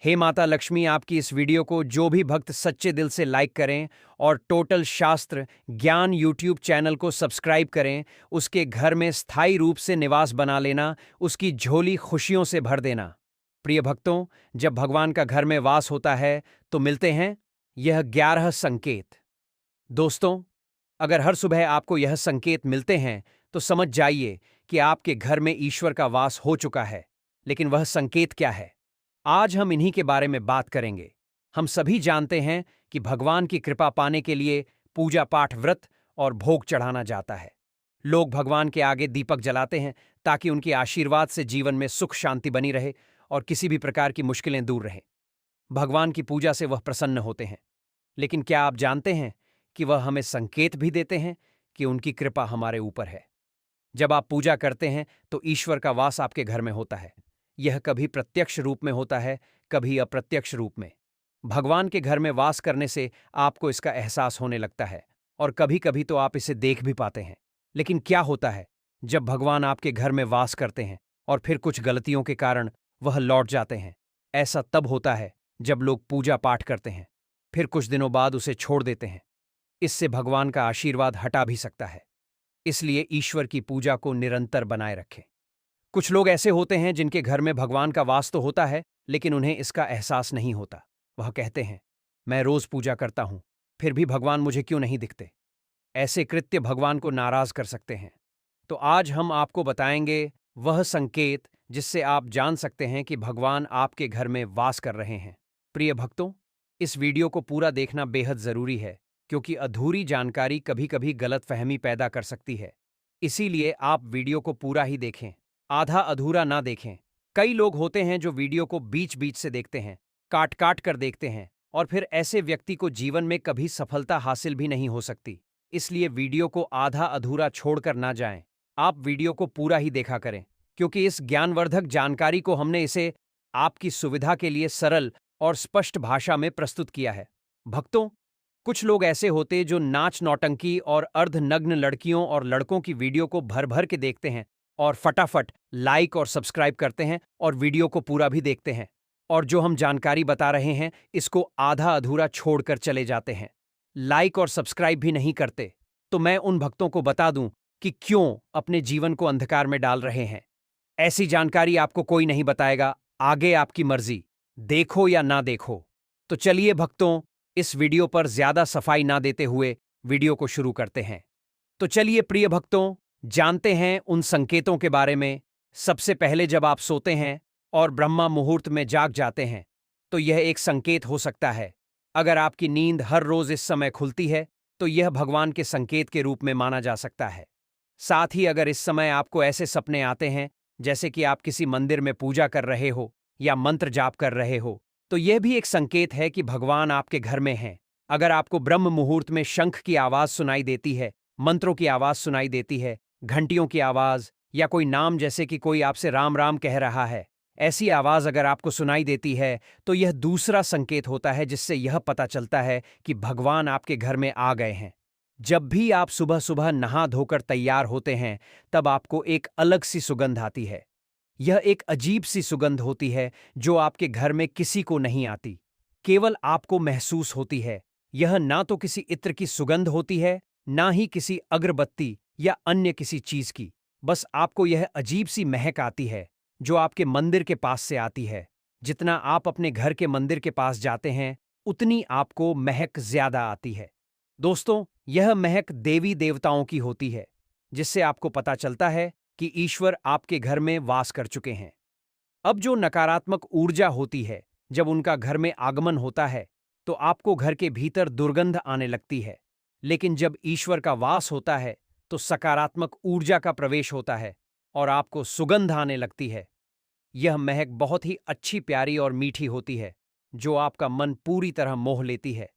हे माता लक्ष्मी, आपकी इस वीडियो को जो भी भक्त सच्चे दिल से लाइक करें और टोटल शास्त्र ज्ञान यूट्यूब चैनल को सब्सक्राइब करें, उसके घर में स्थायी रूप से निवास बना लेना, उसकी झोली खुशियों से भर देना। प्रिय भक्तों, जब भगवान का घर में वास होता है तो मिलते हैं यह 11 संकेत। दोस्तों, अगर हर सुबह आपको यह संकेत मिलते हैं तो समझ जाइए कि आपके घर में ईश्वर का वास हो चुका है। लेकिन वह संकेत क्या है? आज हम इन्हीं के बारे में बात करेंगे। हम सभी जानते हैं कि भगवान की कृपा पाने के लिए पूजा पाठ, व्रत और भोग चढ़ाना जाता है। लोग भगवान के आगे दीपक जलाते हैं ताकि उनके आशीर्वाद से जीवन में सुख शांति बनी रहे और किसी भी प्रकार की मुश्किलें दूर रहें। भगवान की पूजा से वह प्रसन्न होते हैं। लेकिन क्या आप जानते हैं कि वह हमें संकेत भी देते हैं कि उनकी कृपा हमारे ऊपर है? जब आप पूजा करते हैं तो ईश्वर का वास आपके घर में होता है। यह कभी प्रत्यक्ष रूप में होता है, कभी अप्रत्यक्ष रूप में। भगवान के घर में वास करने से आपको इसका एहसास होने लगता है और कभी कभी तो आप इसे देख भी पाते हैं। लेकिन क्या होता है जब भगवान आपके घर में वास करते हैं और फिर कुछ गलतियों के कारण वह लौट जाते हैं? ऐसा तब होता है जब लोग पूजा पाठ करते हैं, फिर कुछ दिनों बाद उसे छोड़ देते हैं। इससे भगवान का आशीर्वाद हटा भी सकता है। इसलिए ईश्वर की पूजा को निरंतर बनाए रखें। कुछ लोग ऐसे होते हैं जिनके घर में भगवान का वास तो होता है, लेकिन उन्हें इसका एहसास नहीं होता। वह कहते हैं, मैं रोज पूजा करता हूं, फिर भी भगवान मुझे क्यों नहीं दिखते? ऐसे कृत्य भगवान को नाराज कर सकते हैं। तो आज हम आपको बताएंगे वह संकेत जिससे आप जान सकते हैं कि भगवान आपके घर में वास कर रहे हैं। प्रिय भक्तों, इस वीडियो को पूरा देखना बेहद जरूरी है, क्योंकि अधूरी जानकारी कभी-कभी गलतफहमी पैदा कर सकती है। इसीलिए आप वीडियो को पूरा ही देखें, आधा अधूरा ना देखें। कई लोग होते हैं जो वीडियो को बीच-बीच से देखते हैं, काट-काट कर देखते हैं, और फिर ऐसे व्यक्ति को जीवन में कभी सफलता हासिल भी नहीं हो सकती। इसलिए वीडियो को आधा अधूरा छोड़कर ना जाएं। आप वीडियो को पूरा ही देखा करें, क्योंकि इस ज्ञानवर्धक जानकारी को हमने इसे आपकी सुविधा के लिए सरल और स्पष्ट भाषा में प्रस्तुत किया है। भक्तों, कुछ लोग ऐसे होते जो नाच नौटंकी और अर्धनग्न लड़कियों और लड़कों की वीडियो को भर भर के देखते हैं और फटाफट लाइक और सब्सक्राइब करते हैं और वीडियो को पूरा भी देखते हैं, और जो हम जानकारी बता रहे हैं इसको आधा अधूरा छोड़कर चले जाते हैं, लाइक और सब्सक्राइब भी नहीं करते। तो मैं उन भक्तों को बता दूं कि क्यों अपने जीवन को अंधकार में डाल रहे हैं। ऐसी जानकारी आपको कोई नहीं बताएगा, आगे आपकी मर्जी, देखो या ना देखो। तो चलिए भक्तों, इस वीडियो पर ज्यादा सफाई ना देते हुए वीडियो को शुरू करते हैं। तो चलिए प्रिय भक्तों, जानते हैं उन संकेतों के बारे में। सबसे पहले, जब आप सोते हैं और ब्रह्मा मुहूर्त में जाग जाते हैं तो यह एक संकेत हो सकता है। अगर आपकी नींद हर रोज इस समय खुलती है तो यह भगवान के संकेत के रूप में माना जा सकता है। साथ ही अगर इस समय आपको ऐसे सपने आते हैं जैसे कि आप किसी मंदिर में पूजा कर रहे हो या मंत्र जाप कर रहे हो, तो यह भी एक संकेत है कि भगवान आपके घर में हैं। अगर आपको ब्रह्म मुहूर्त में शंख की आवाज सुनाई देती है, मंत्रों की आवाज सुनाई देती है, घंटियों की आवाज, या कोई नाम जैसे कि कोई आपसे राम राम कह रहा है, ऐसी आवाज अगर आपको सुनाई देती है तो यह दूसरा संकेत होता है जिससे यह पता चलता है कि भगवान आपके घर में आ गए हैं। जब भी आप सुबह सुबह नहा धोकर तैयार होते हैं तब आपको एक अलग सी सुगंध आती है। यह एक अजीब सी सुगंध होती है जो आपके घर में किसी को नहीं आती, केवल आपको महसूस होती है। यह ना तो किसी इत्र की सुगंध होती है, ना ही किसी अगरबत्ती या अन्य किसी चीज की। बस आपको यह अजीब सी महक आती है जो आपके मंदिर के पास से आती है। जितना आप अपने घर के मंदिर के पास जाते हैं उतनी आपको महक ज्यादा आती है। दोस्तों, यह महक देवी देवताओं की होती है, जिससे आपको पता चलता है कि ईश्वर आपके घर में वास कर चुके हैं। अब जो नकारात्मक ऊर्जा होती है, जब उनका घर में आगमन होता है तो आपको घर के भीतर दुर्गंध आने लगती है। लेकिन जब ईश्वर का वास होता है तो सकारात्मक ऊर्जा का प्रवेश होता है और आपको सुगंध आने लगती है। यह महक बहुत ही अच्छी, प्यारी और मीठी होती है जो आपका मन पूरी तरह मोह लेती है।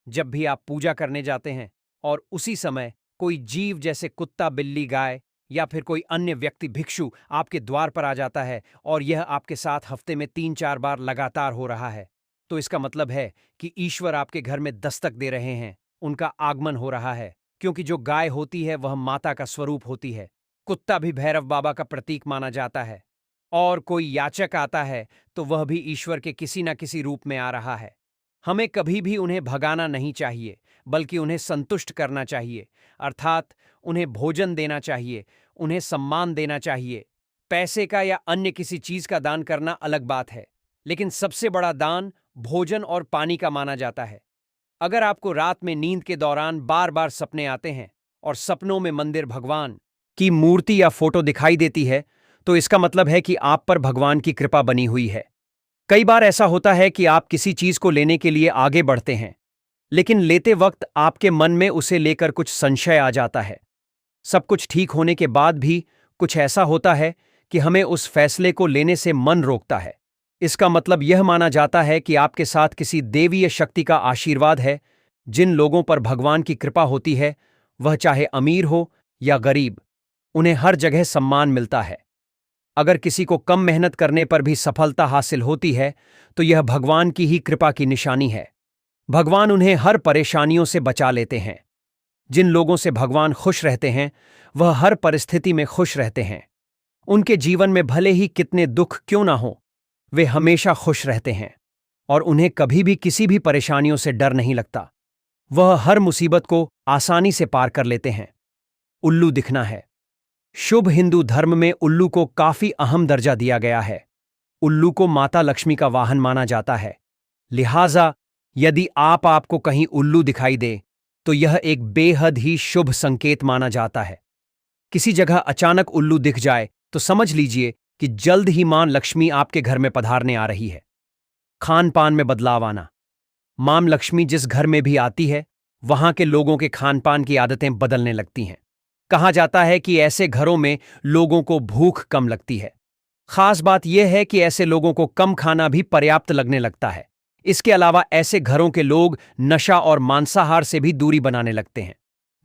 जब भी आप पूजा करने जाते हैं और उसी समय कोई जीव जैसे कुत्ता, बिल्ली, गाय या फिर कोई अन्य व्यक्ति, भिक्षु आपके द्वार पर आ जाता है और यह आपके साथ हफ्ते में 3-4 बार लगातार हो रहा है, तो इसका मतलब है कि ईश्वर आपके घर में दस्तक दे रहे हैं, उनका आगमन हो रहा है। क्योंकि जो गाय होती है वह माता का स्वरूप होती है, कुत्ता भी भैरव बाबा का प्रतीक माना जाता है, और कोई याचक आता है तो वह भी ईश्वर के किसी न किसी रूप में आ रहा है। हमें कभी भी उन्हें भगाना नहीं चाहिए, बल्कि उन्हें संतुष्ट करना चाहिए, अर्थात उन्हें भोजन देना चाहिए, उन्हें सम्मान देना चाहिए। पैसे का या अन्य किसी चीज का दान करना अलग बात है, लेकिन सबसे बड़ा दान भोजन और पानी का माना जाता है। अगर आपको रात में नींद के दौरान बार बार सपने आते हैं और सपनों में मंदिर, भगवान की मूर्ति या फोटो दिखाई देती है, तो इसका मतलब है कि आप पर भगवान की कृपा बनी हुई है। कई बार ऐसा होता है कि आप किसी चीज को लेने के लिए आगे बढ़ते हैं, लेकिन लेते वक्त आपके मन में उसे लेकर कुछ संशय आ जाता है। सब कुछ ठीक होने के बाद भी कुछ ऐसा होता है कि हमें उस फैसले को लेने से मन रोकता है। इसका मतलब यह माना जाता है कि आपके साथ किसी देवीय शक्ति का आशीर्वाद है। जिन लोगों पर भगवान की कृपा होती है, वह चाहे अमीर हो या गरीब, उन्हें हर जगह सम्मान मिलता है। अगर किसी को कम मेहनत करने पर भी सफलता हासिल होती है, तो यह भगवान की ही कृपा की निशानी है। भगवान उन्हें हर परेशानियों से बचा लेते हैं। जिन लोगों से भगवान खुश रहते हैं, वह हर परिस्थिति में खुश रहते हैं। उनके जीवन में भले ही कितने दुख क्यों ना हो, वे हमेशा खुश रहते हैं और उन्हें कभी भी किसी भी परेशानियों से डर नहीं लगता। वह हर मुसीबत को आसानी से पार कर लेते हैं। उल्लू दिखना है। शुभ हिंदू धर्म में उल्लू को काफी अहम दर्जा दिया गया है। उल्लू को माता लक्ष्मी का वाहन माना जाता है। लिहाजा यदि आपको कहीं उल्लू दिखाई दे, तो यह एक बेहद ही शुभ संकेत माना जाता है। किसी जगह अचानक उल्लू दिख जाए तो समझ लीजिए कि जल्द ही मां लक्ष्मी आपके घर में पधारने आ रही है। खान पान में बदलाव आना। मां लक्ष्मी जिस घर में भी आती है, वहां के लोगों के खान पान की आदतें बदलने लगती हैं। कहा जाता है कि ऐसे घरों में लोगों को भूख कम लगती है। खास बात यह है कि ऐसे लोगों को कम खाना भी पर्याप्त लगने लगता है। इसके अलावा ऐसे घरों के लोग नशा और मांसाहार से भी दूरी बनाने लगते हैं।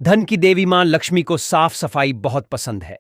धन की देवी मां लक्ष्मी को साफ सफाई बहुत पसंद है।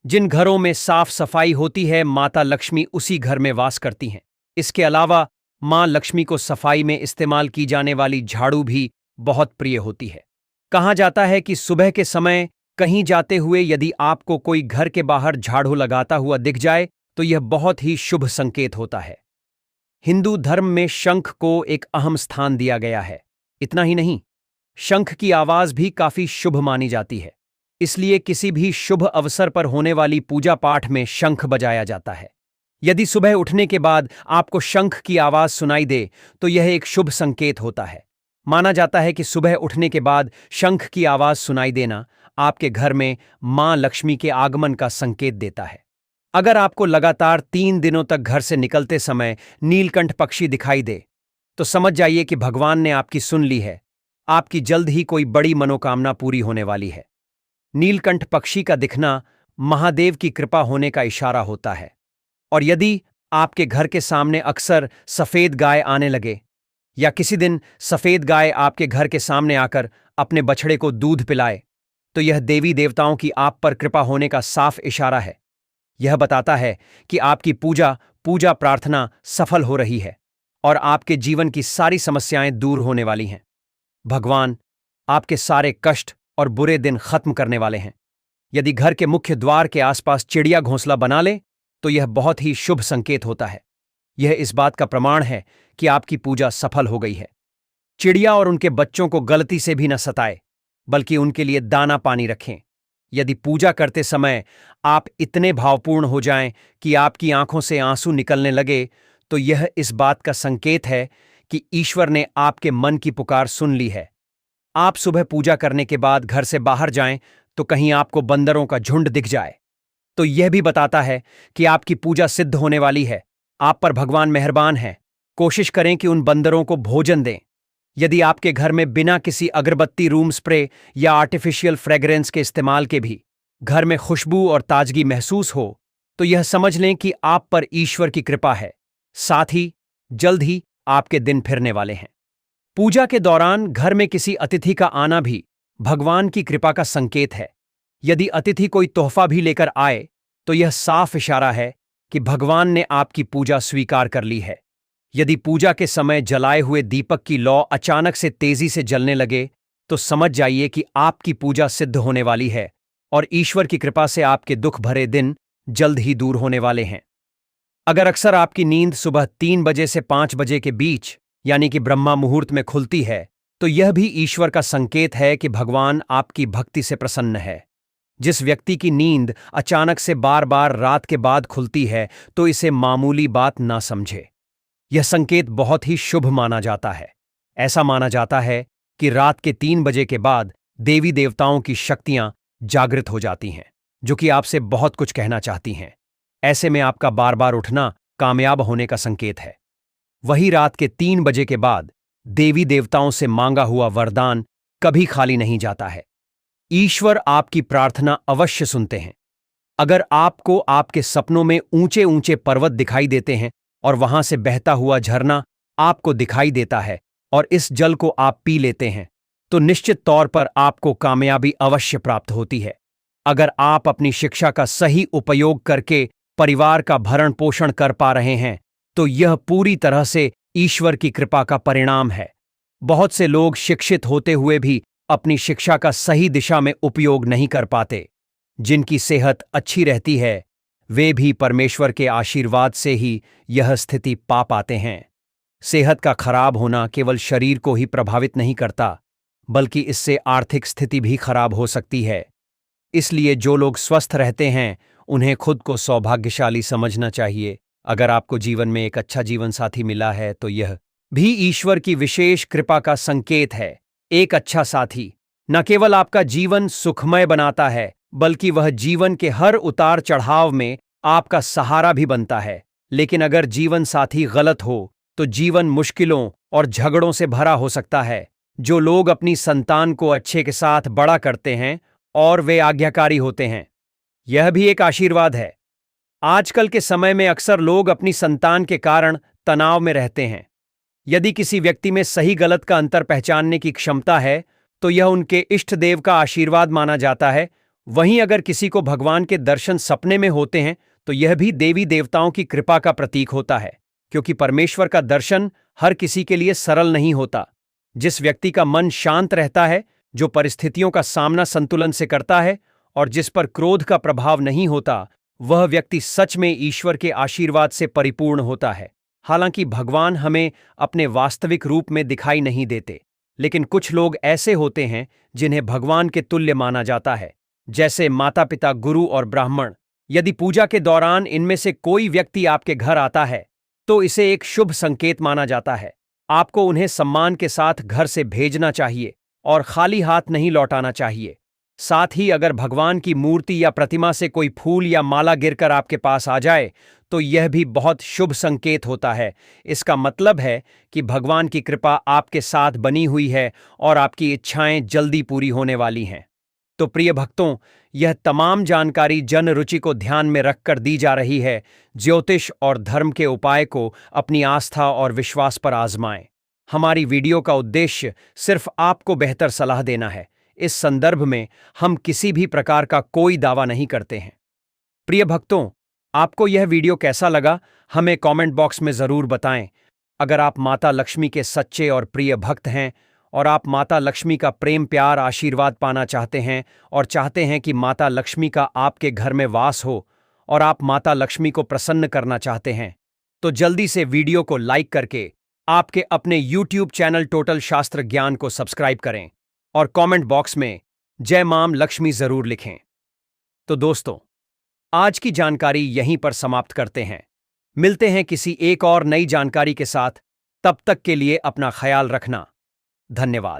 जिन घरों में साफ सफाई होती है, माता लक्ष्मी उसी घर में वास करती हैं। इसके अलावा मां लक्ष्मी को सफाई में इस्तेमाल की जाने वाली झाड़ू भी बहुत प्रिय होती है। कहा जाता है कि सुबह के समय कहीं जाते हुए यदि आपको कोई घर के बाहर झाड़ू लगाता हुआ दिख जाए, तो यह बहुत ही शुभ संकेत होता है। हिंदू धर्म में शंख को एक अहम स्थान दिया गया है। इतना ही नहीं, शंख की आवाज भी काफी शुभ मानी जाती है। इसलिए किसी भी शुभ अवसर पर होने वाली पूजा पाठ में शंख बजाया जाता है। यदि सुबह उठने के बाद आपको शंख की आवाज सुनाई दे, तो यह एक शुभ संकेत होता है। माना जाता है कि सुबह उठने के बाद शंख की आवाज सुनाई देना आपके घर में मां लक्ष्मी के आगमन का संकेत देता है। अगर आपको लगातार 3 दिनों तक घर से निकलते समय नीलकंठ पक्षी दिखाई दे, तो समझ जाइए कि भगवान ने आपकी सुन ली है। आपकी जल्द ही कोई बड़ी मनोकामना पूरी होने वाली है। नीलकंठ पक्षी का दिखना महादेव की कृपा होने का इशारा होता है। और यदि आपके घर के सामने अक्सर सफेद गाय आने लगे, या किसी दिन सफेद गाय आपके घर के सामने आकर अपने बछड़े को दूध पिलाए, तो यह देवी देवताओं की आप पर कृपा होने का साफ इशारा है। यह बताता है कि आपकी पूजा प्रार्थना सफल हो रही है और आपके जीवन की सारी समस्याएं दूर होने वाली हैं। भगवान आपके सारे कष्ट और बुरे दिन खत्म करने वाले हैं। यदि घर के मुख्य द्वार के आसपास चिड़िया घोंसला बना ले, तो यह बहुत ही शुभ संकेत होता है। यह इस बात का प्रमाण है कि आपकी पूजा सफल हो गई है। चिड़िया और उनके बच्चों को गलती से भी न सताए, बल्कि उनके लिए दाना पानी रखें। यदि पूजा करते समय आप इतने भावपूर्ण हो जाएं कि आपकी आंखों से आंसू निकलने लगे, तो यह इस बात का संकेत है कि ईश्वर ने आपके मन की पुकार सुन ली है। आप सुबह पूजा करने के बाद घर से बाहर जाएं तो कहीं आपको बंदरों का झुंड दिख जाए, तो यह भी बताता है कि आपकी पूजा सिद्ध होने वाली है। आप पर भगवान मेहरबान हैं। कोशिश करें कि उन बंदरों को भोजन दें। यदि आपके घर में बिना किसी अगरबत्ती, रूम स्प्रे या आर्टिफिशियल फ्रेग्रेंस के इस्तेमाल के भी घर में खुशबू और ताजगी महसूस हो, तो यह समझ लें कि आप पर ईश्वर की कृपा है। साथ ही जल्द ही आपके दिन फिरने वाले हैं। पूजा के दौरान घर में किसी अतिथि का आना भी भगवान की कृपा का संकेत है। यदि अतिथि कोई तोहफा भी लेकर आए, तो यह साफ इशारा है कि भगवान ने आपकी पूजा स्वीकार कर ली है। यदि पूजा के समय जलाए हुए दीपक की लौ अचानक से तेजी से जलने लगे, तो समझ जाइए कि आपकी पूजा सिद्ध होने वाली है और ईश्वर की कृपा से आपके दुख भरे दिन जल्द ही दूर होने वाले हैं। अगर अक्सर आपकी नींद सुबह 3 बजे से 5 बजे के बीच यानी कि ब्रह्मा मुहूर्त में खुलती है, तो यह भी ईश्वर का संकेत है कि भगवान आपकी भक्ति से प्रसन्न है। जिस व्यक्ति की नींद अचानक से बार बार रात के बाद खुलती है, तो इसे मामूली बात ना समझे। यह संकेत बहुत ही शुभ माना जाता है। ऐसा माना जाता है कि रात के 3 बजे के बाद देवी देवताओं की शक्तियां जागृत हो जाती हैं, जो कि आपसे बहुत कुछ कहना चाहती हैं। ऐसे में आपका बार बार उठना कामयाब होने का संकेत है। वही रात के 3 बजे के बाद देवी देवताओं से मांगा हुआ वरदान कभी खाली नहीं जाता है। ईश्वर आपकी प्रार्थना अवश्य सुनते हैं। अगर आपको आपके सपनों में ऊंचे ऊंचे पर्वत दिखाई देते हैं और वहां से बहता हुआ झरना आपको दिखाई देता है और इस जल को आप पी लेते हैं, तो निश्चित तौर पर आपको कामयाबी अवश्य प्राप्त होती है। अगर आप अपनी शिक्षा का सही उपयोग करके परिवार का भरण पोषण कर पा रहे हैं, तो यह पूरी तरह से ईश्वर की कृपा का परिणाम है। बहुत से लोग शिक्षित होते हुए भी अपनी शिक्षा का सही दिशा में उपयोग नहीं कर पाते। जिनकी सेहत अच्छी रहती है, वे भी परमेश्वर के आशीर्वाद से ही यह स्थिति पा पाते हैं। सेहत का खराब होना केवल शरीर को ही प्रभावित नहीं करता, बल्कि इससे आर्थिक स्थिति भी खराब हो सकती है। इसलिए जो लोग स्वस्थ रहते हैं, उन्हें खुद को सौभाग्यशाली समझना चाहिए। अगर आपको जीवन में एक अच्छा जीवन साथी मिला है, तो यह भी ईश्वर की विशेष कृपा का संकेत है। एक अच्छा साथी न केवल आपका जीवन सुखमय बनाता है, बल्कि वह जीवन के हर उतार चढ़ाव में आपका सहारा भी बनता है। लेकिन अगर जीवन साथी गलत हो, तो जीवन मुश्किलों और झगड़ों से भरा हो सकता है। जो लोग अपनी संतान को अच्छे के साथ बड़ा करते हैं और वे आज्ञाकारी होते हैं, यह भी एक आशीर्वाद है। आजकल के समय में अक्सर लोग अपनी संतान के कारण तनाव में रहते हैं। यदि किसी व्यक्ति में सही गलत का अंतर पहचानने की क्षमता है, तो यह उनके इष्ट देव का आशीर्वाद माना जाता है। वहीं अगर किसी को भगवान के दर्शन सपने में होते हैं, तो यह भी देवी देवताओं की कृपा का प्रतीक होता है, क्योंकि परमेश्वर का दर्शन हर किसी के लिए सरल नहीं होता। जिस व्यक्ति का मन शांत रहता है, जो परिस्थितियों का सामना संतुलन से करता है और जिस पर क्रोध का प्रभाव नहीं होता, वह व्यक्ति सच में ईश्वर के आशीर्वाद से परिपूर्ण होता है। हालांकि भगवान हमें अपने वास्तविक रूप में दिखाई नहीं देते, लेकिन कुछ लोग ऐसे होते हैं जिन्हें भगवान के तुल्य माना जाता है, जैसे माता पिता, गुरु और ब्राह्मण। यदि पूजा के दौरान इनमें से कोई व्यक्ति आपके घर आता है, तो इसे एक शुभ संकेत माना जाता है। आपको उन्हें सम्मान के साथ घर से भेजना चाहिए और खाली हाथ नहीं लौटाना चाहिए। साथ ही अगर भगवान की मूर्ति या प्रतिमा से कोई फूल या माला गिरकर आपके पास आ जाए, तो यह भी बहुत शुभ संकेत होता है। इसका मतलब है कि भगवान की कृपा आपके साथ बनी हुई है और आपकी इच्छाएं जल्दी पूरी होने वाली हैं। तो प्रिय भक्तों, यह तमाम जानकारी जन रुचि को ध्यान में रखकर दी जा रही है। ज्योतिष और धर्म के उपाय को अपनी आस्था और विश्वास पर आजमाएं। हमारी वीडियो का उद्देश्य सिर्फ आपको बेहतर सलाह देना है। इस संदर्भ में हम किसी भी प्रकार का कोई दावा नहीं करते हैं। प्रिय भक्तों, आपको यह वीडियो कैसा लगा, हमें कमेंट बॉक्स में जरूर बताएं। अगर आप माता लक्ष्मी के सच्चे और प्रिय भक्त हैं और आप माता लक्ष्मी का प्रेम प्यार आशीर्वाद पाना चाहते हैं और चाहते हैं कि माता लक्ष्मी का आपके घर में वास हो और आप माता लक्ष्मी को प्रसन्न करना चाहते हैं, तो जल्दी से वीडियो को लाइक करके आपके अपने YouTube चैनल टोटल शास्त्र ज्ञान को सब्सक्राइब करें और कमेंट बॉक्स में जय मां लक्ष्मी जरूर लिखें। तो दोस्तों, आज की जानकारी यहीं पर समाप्त करते हैं। मिलते हैं किसी एक और नई जानकारी के साथ। तब तक के लिए अपना ख्याल रखना। धन्यवाद।